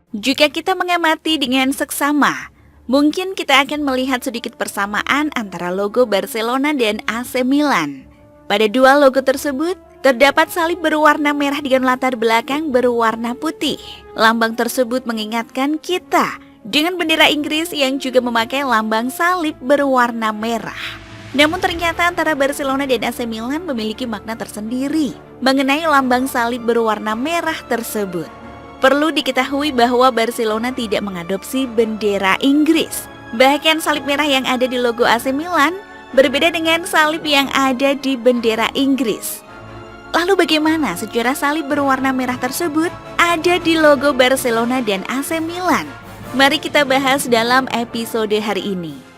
Jika kita mengamati dengan seksama, mungkin kita akan melihat sedikit persamaan antara logo Barcelona dan AC Milan. Pada dua logo tersebut, terdapat salib berwarna merah dengan latar belakang berwarna putih. Lambang tersebut mengingatkan kita dengan bendera Inggris yang juga memakai lambang salib berwarna merah. Namun ternyata antara Barcelona dan AC Milan memiliki makna tersendiri mengenai lambang salib berwarna merah tersebut. Perlu diketahui bahwa Barcelona tidak mengadopsi bendera Inggris. Bahkan salib merah yang ada di logo AC Milan berbeda dengan salib yang ada di bendera Inggris. Lalu bagaimana sejarah salib berwarna merah tersebut ada di logo Barcelona dan AC Milan? Mari kita bahas dalam episode hari ini.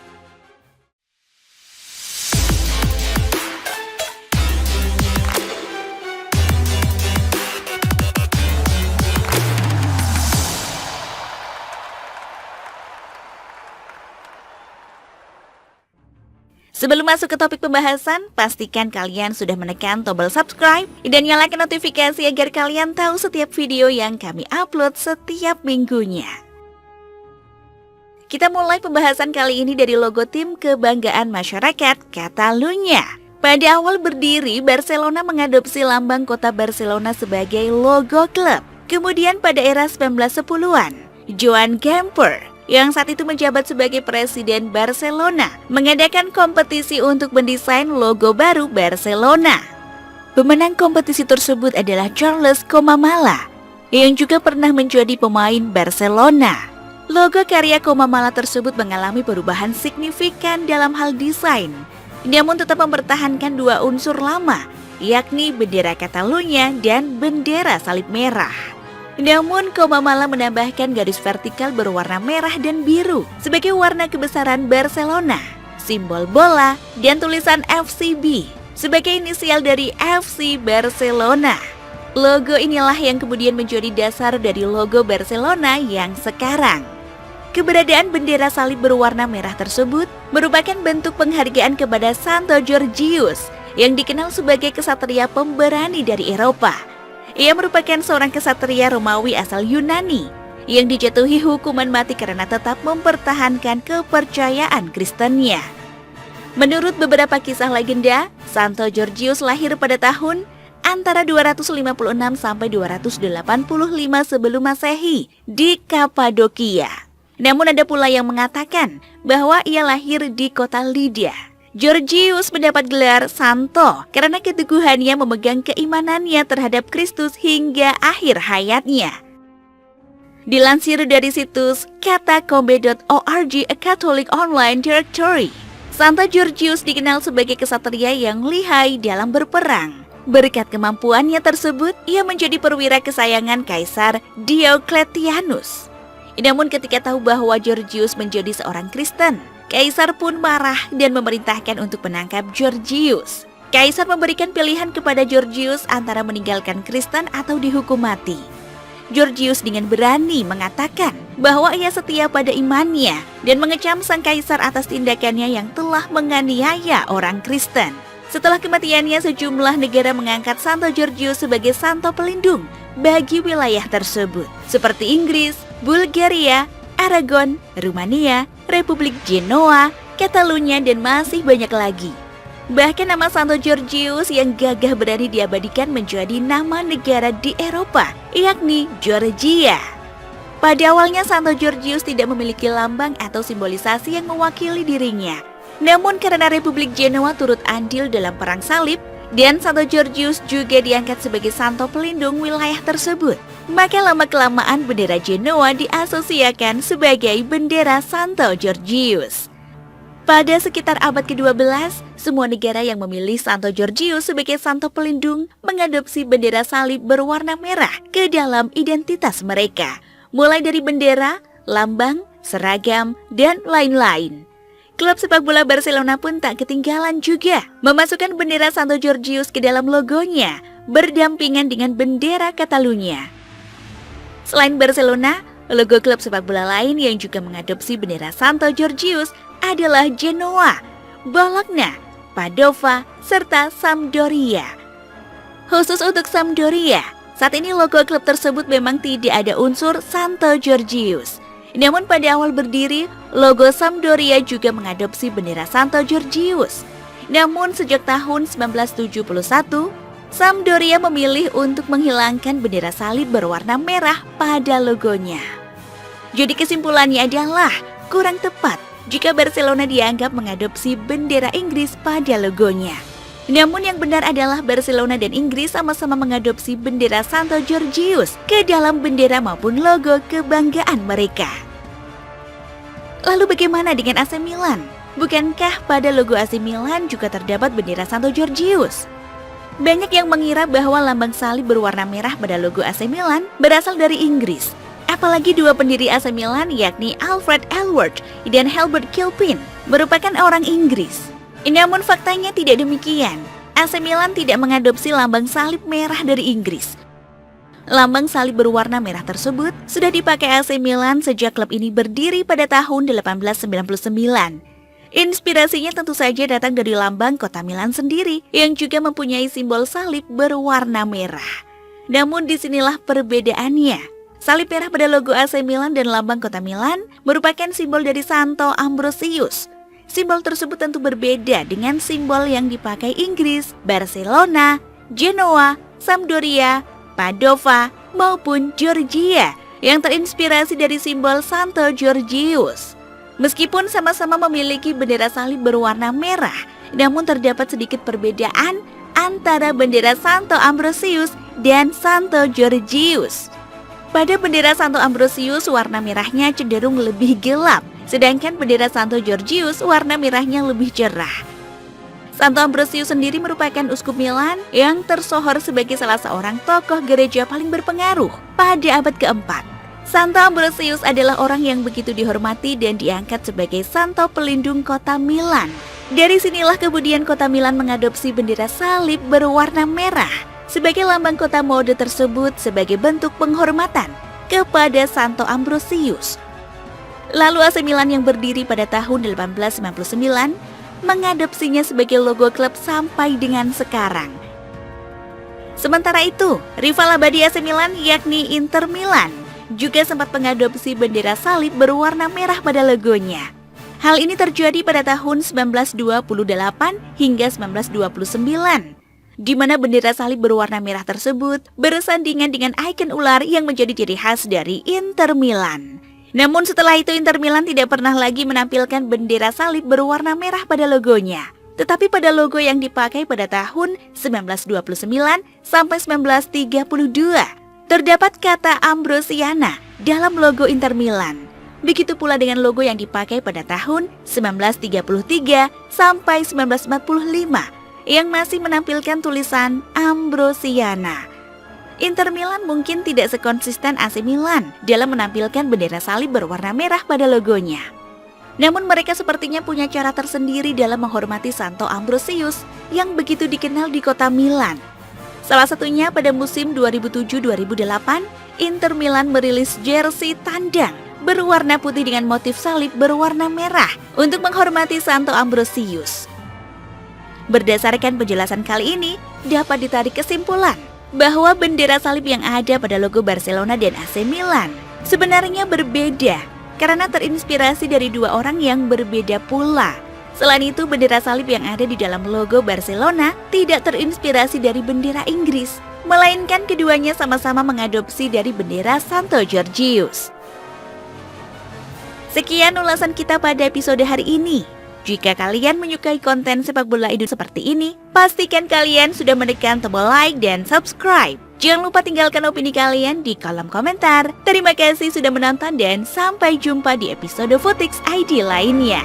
Sebelum masuk ke topik pembahasan, pastikan kalian sudah menekan tombol subscribe dan nyalakan notifikasi agar kalian tahu setiap video yang kami upload setiap minggunya. Kita mulai pembahasan kali ini dari logo tim kebanggaan masyarakat Catalunya. Pada awal berdiri, Barcelona mengadopsi lambang kota Barcelona sebagai logo klub. Kemudian pada era 1910-an, Joan Gamper yang saat itu menjabat sebagai presiden Barcelona mengadakan kompetisi untuk mendesain logo baru Barcelona. Pemenang kompetisi tersebut adalah Charles Komamala yang juga pernah menjadi pemain Barcelona. Logo karya Komamala tersebut mengalami perubahan signifikan dalam hal desain, namun tetap mempertahankan dua unsur lama, yakni bendera Catalunya dan bendera salib merah. Namun Komamala menambahkan garis vertikal berwarna merah dan biru sebagai warna kebesaran Barcelona, simbol bola, dan tulisan FCB sebagai inisial dari FC Barcelona. Logo inilah yang kemudian menjadi dasar dari logo Barcelona yang sekarang. Keberadaan bendera salib berwarna merah tersebut merupakan bentuk penghargaan kepada Santo Georgius yang dikenal sebagai kesatria pemberani dari Eropa. Ia merupakan seorang kesatria Romawi asal Yunani yang dijatuhi hukuman mati karena tetap mempertahankan kepercayaan Kristennya. Menurut beberapa kisah legenda, Santo Georgius lahir pada tahun antara 256 sampai 285 sebelum Masehi di Kapadokia. Namun ada pula yang mengatakan bahwa ia lahir di kota Lydia. Georgius mendapat gelar Santo karena keteguhannya memegang keimanannya terhadap Kristus hingga akhir hayatnya. Dilansir dari situs catacombe.org, a Catholic online directory, Santo Georgius dikenal sebagai kesatria yang lihai dalam berperang. Berkat kemampuannya tersebut, ia menjadi perwira kesayangan Kaisar Diocletianus. Namun ketika tahu bahwa Georgius menjadi seorang Kristen, Kaisar pun marah dan memerintahkan untuk menangkap Georgius. Kaisar memberikan pilihan kepada Georgius antara meninggalkan Kristen atau dihukum mati. Georgius dengan berani mengatakan bahwa ia setia pada imannya dan mengecam sang kaisar atas tindakannya yang telah menganiaya orang Kristen. Setelah kematiannya, sejumlah negara mengangkat Santo Georgius sebagai santo pelindung bagi wilayah tersebut, seperti Inggris, Bulgaria, Aragon, Rumania, Republik Genoa, Catalunya, dan masih banyak lagi. Bahkan nama Santo Georgius yang gagah berani diabadikan menjadi nama negara di Eropa, yakni Georgia. Pada awalnya Santo Georgius tidak memiliki lambang atau simbolisasi yang mewakili dirinya. Namun karena Republik Genoa turut andil dalam perang salib, dan Santo Georgius juga diangkat sebagai santo pelindung wilayah tersebut, maka lama-kelamaan bendera Genoa diasosiasikan sebagai bendera Santo Georgius. Pada sekitar abad ke-12, semua negara yang memilih Santo Georgius sebagai santo pelindung mengadopsi bendera salib berwarna merah ke dalam identitas mereka, mulai dari bendera, lambang, seragam, dan lain-lain. Klub sepak bola Barcelona pun tak ketinggalan juga memasukkan bendera Santo Georgius ke dalam logonya, berdampingan dengan bendera Catalunya. Selain Barcelona, logo klub sepak bola lain yang juga mengadopsi bendera Santo Georgius adalah Genoa, Bologna, Padova, serta Sampdoria. Khusus untuk Sampdoria, Saat ini logo klub tersebut memang tidak ada unsur Santo Georgius. Namun pada awal berdiri, logo Sampdoria juga mengadopsi bendera Santo Georgius. Namun sejak tahun 1971, Sampdoria memilih untuk menghilangkan bendera salib berwarna merah pada logonya. Jadi kesimpulannya adalah kurang tepat jika Barcelona dianggap mengadopsi bendera Inggris pada logonya. Namun yang benar adalah Barcelona dan Inggris sama-sama mengadopsi bendera Santo Georgius ke dalam bendera maupun logo kebanggaan mereka. Lalu bagaimana dengan AC Milan? Bukankah pada logo AC Milan juga terdapat bendera Santo Georgius? Banyak yang mengira bahwa lambang salib berwarna merah pada logo AC Milan berasal dari Inggris. Apalagi dua pendiri AC Milan yakni Alfred Aylward dan Helbert Kilpin merupakan orang Inggris. Namun faktanya tidak demikian. AC Milan tidak mengadopsi lambang salib merah dari Inggris. Lambang salib berwarna merah tersebut sudah dipakai AC Milan sejak klub ini berdiri pada tahun 1899. Inspirasinya tentu saja datang dari lambang kota Milan sendiri yang juga mempunyai simbol salib berwarna merah. Namun disinilah perbedaannya. Salib merah pada logo AC Milan dan lambang kota Milan merupakan simbol dari Santo Ambrosius. Simbol tersebut tentu berbeda dengan simbol yang dipakai Inggris, Barcelona, Genoa, Sampdoria, Padova, maupun Georgia yang terinspirasi dari simbol Santo Georgius. Meskipun sama-sama memiliki bendera salib berwarna merah, namun terdapat sedikit perbedaan antara bendera Santo Ambrosius dan Santo Georgius. Pada bendera Santo Ambrosius warna merahnya cenderung lebih gelap, sedangkan bendera Santo Georgius warna merahnya lebih cerah. Santo Ambrosius sendiri merupakan uskup Milan yang tersohor sebagai salah seorang tokoh gereja paling berpengaruh pada abad keempat. Santo Ambrosius adalah orang yang begitu dihormati dan diangkat sebagai santo pelindung kota Milan. Dari sinilah kemudian kota Milan mengadopsi bendera salib berwarna merah sebagai lambang kota mode tersebut sebagai bentuk penghormatan kepada Santo Ambrosius. Lalu AC Milan yang berdiri pada tahun 1899 mengadopsinya sebagai logo klub sampai dengan sekarang. Sementara itu, rival abadi AC Milan yakni Inter Milan juga sempat mengadopsi bendera salib berwarna merah pada logonya. Hal ini terjadi pada tahun 1928 hingga 1929. Di mana bendera salib berwarna merah tersebut bersandingan dengan ikon ular yang menjadi ciri khas dari Inter Milan. Namun setelah itu Inter Milan tidak pernah lagi menampilkan bendera salib berwarna merah pada logonya. Tetapi pada logo yang dipakai pada tahun 1929 sampai 1932, terdapat kata Ambrosiana dalam logo Inter Milan. Begitu pula dengan logo yang dipakai pada tahun 1933 sampai 1945. Yang masih menampilkan tulisan Ambrosiana. Inter Milan mungkin tidak sekonsisten AC Milan dalam menampilkan bendera salib berwarna merah pada logonya. Namun mereka sepertinya punya cara tersendiri dalam menghormati Santo Ambrosius yang begitu dikenal di kota Milan. Salah satunya pada musim 2007-2008, Inter Milan merilis jersey tandang berwarna putih dengan motif salib berwarna merah untuk menghormati Santo Ambrosius. Berdasarkan penjelasan kali ini, dapat ditarik kesimpulan bahwa bendera salib yang ada pada logo Barcelona dan AC Milan sebenarnya berbeda karena terinspirasi dari dua orang yang berbeda pula. Selain itu, bendera salib yang ada di dalam logo Barcelona tidak terinspirasi dari bendera Inggris, melainkan keduanya sama-sama mengadopsi dari bendera Santo Georgius. Sekian ulasan kita pada episode hari ini. Jika kalian menyukai konten sepak bola Indo seperti ini, pastikan kalian sudah menekan tombol like dan subscribe. Jangan lupa tinggalkan opini kalian di kolom komentar. Terima kasih sudah menonton dan sampai jumpa di episode Futix ID lainnya.